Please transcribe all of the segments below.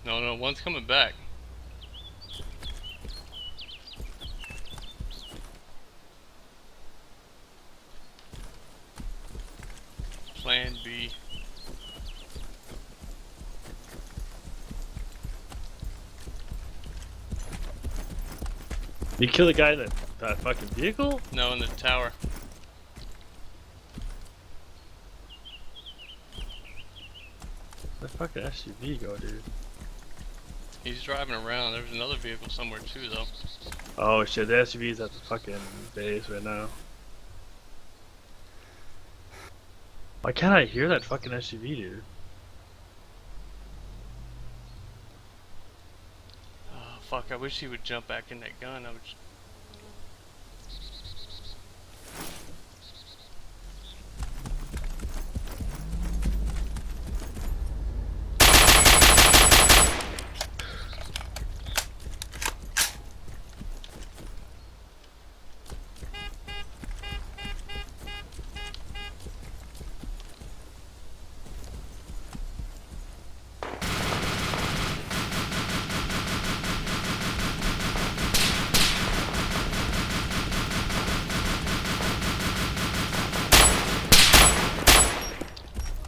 No, no, one's coming back. Plan B. You kill the guy in that fucking vehicle? No, in the tower. Where the fucking SUV go, dude? He's driving around. There's another vehicle somewhere too, though. Oh shit, the SUV's at the fucking base right now. Why can't I hear that fucking SUV, dude? Oh, fuck, I wish he would jump back in that gun. I would.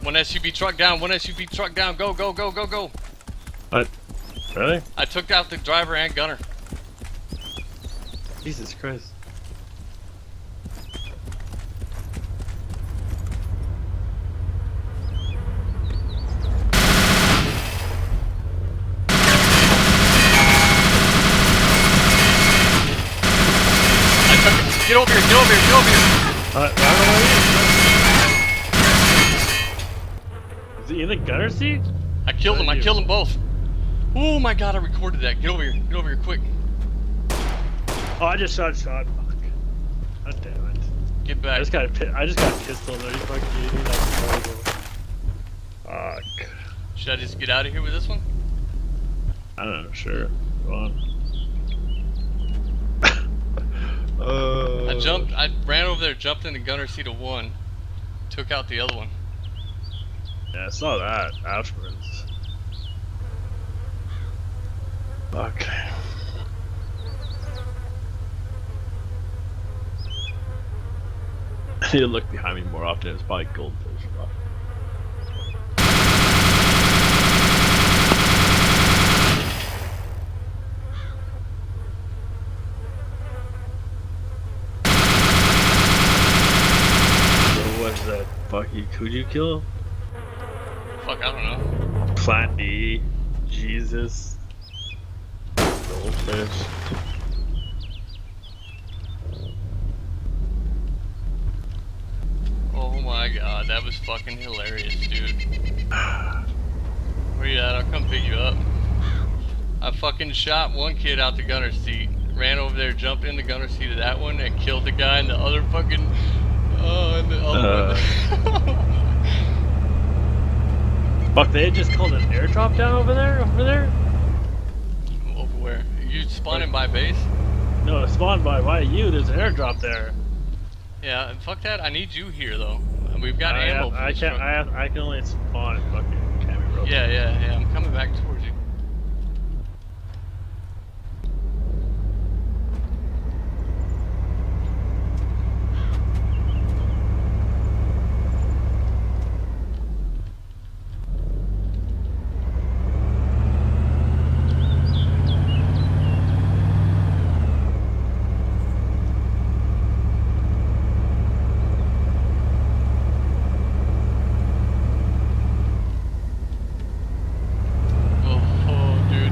One SUV truck down, one SUV truck down, go, go, go, go, go. What? Really? I took out the driver and gunner. Jesus Christ. I took it. Get over here, get over here, get over here. I don't know where he is. Is he in the gunner seat? I killed him, I killed them both. Oh my god, I recorded that. Get over here, quick. Oh, I just shot. Fuck. God damn it. Get back. I just got a pistol there. You fucking idiot. That's horrible. Fuck. Should I just get out of here with this one? I don't know. Sure. Go on. I ran over there, jumped in the gunner seat of one, took out the other one. Yeah, I saw that afterwards. Fuck. I need to look behind me more often. It's probably goldfish. Fuck. What's that? Fucky, who'd you kill? Fuck, I don't know. Plan B, Jesus, goldfish. Oh my god, that was fucking hilarious, dude. Where you at? I'll come pick you up. I fucking shot one kid out the gunner seat, ran over there, jumped in the gunner seat of that one, and killed the guy in the other fucking. In the other one. Fuck, they had just called an airdrop down over there? Over there? Over where? You spawning by base? No, spawned by you, there's an airdrop there. Yeah, and fuck that, I need you here though. We've got ammo for this truck. I can only spawn at fucking Cammy Road. Yeah, I'm coming back towards you.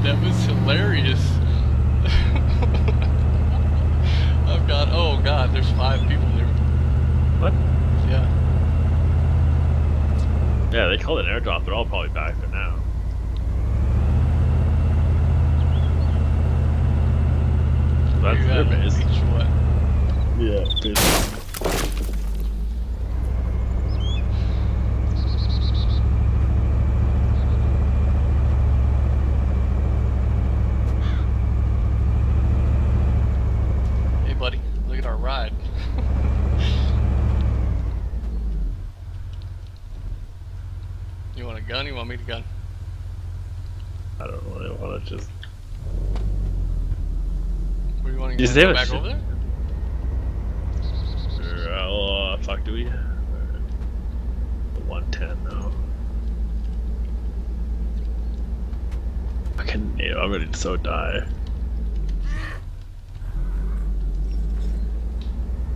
That was hilarious. Oh god, there's 5 people there. What? Yeah. Yeah, they called it an airdrop, they're all probably back there now. That's their base. What? Yeah, base. Buddy, look at our ride. You want a gun? You want me to gun? I don't really want to just. Where do you want to Just go have a back shit. over there? Fuck, do we? The 110 though. Fucking, yeah, I'm ready to so die.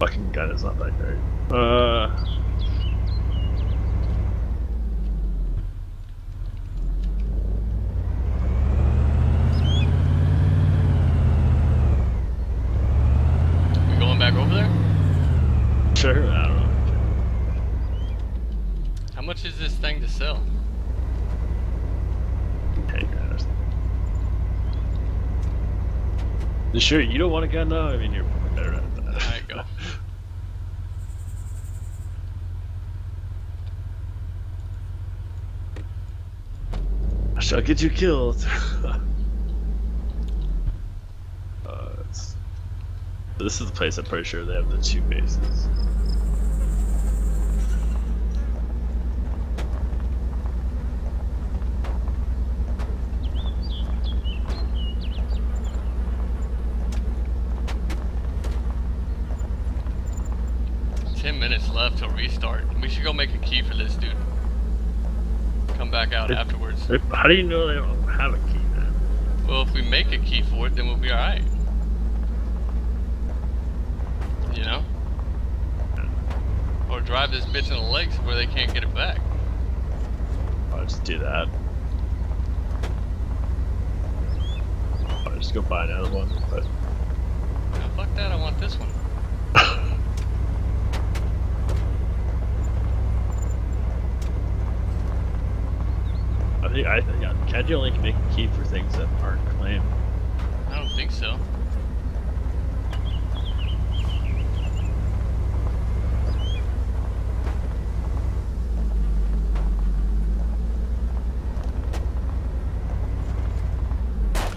Fucking gun is not that great. We going back over there? Sure, I don't know. How much is this thing to sell? 10 grand or something. You sure you don't want a gun now? I mean, you're better at that. Alright, go. I shall get you killed. This is the place I'm pretty sure they have the 2 bases. Minutes left till restart. We should go make a key for this dude. Come back out afterwards. How do you know they don't have a key, man? Well, if we make a key for it, then we'll be alright. You know? Or drive this bitch in the lakes where they can't get it back. I'll just do that. I'll just go buy another one, but... No, fuck that, I want this one. I think, can't you only make a key for things that aren't claimed? I don't think so.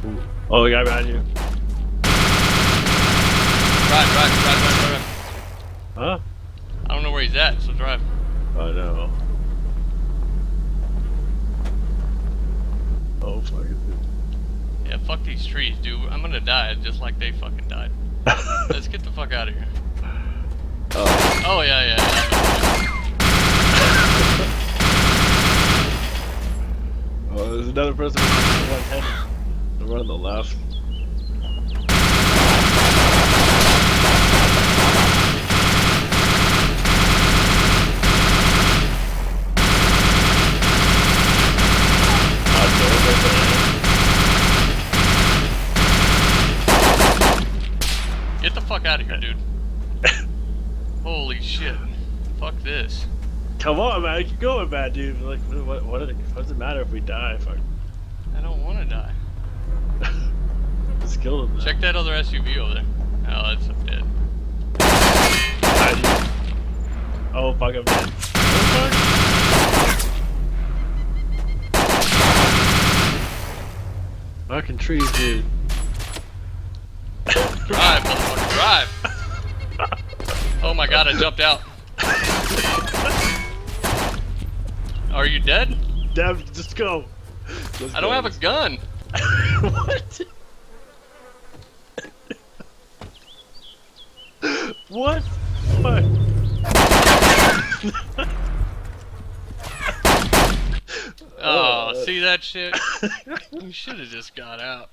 Ooh. Oh, the guy behind you. Drive. Huh? I don't know where he's at, so drive. Oh no. Oh fuck it. Yeah, fuck these trees, dude. I'm gonna die just like they fucking died. Let's get the fuck out of here. Oh, yeah. Oh, there's another person with one head. The one on the left. Get the fuck out of here, dude. Holy shit. Fuck this. Come on, man, keep going, man, dude. Like, what does it matter if we die? Fuck. I don't want to die. Just kill him. Man. Check that other SUV over there. Oh, that's dead. Oh, fuck, I'm dead. Fucking trees, dude. Drive, motherfucker, drive! Oh my god, I jumped out. Are you dead? Damn, just go. I don't have a gun. What? What? Fuck. Oh, see that shit? You should have just got out.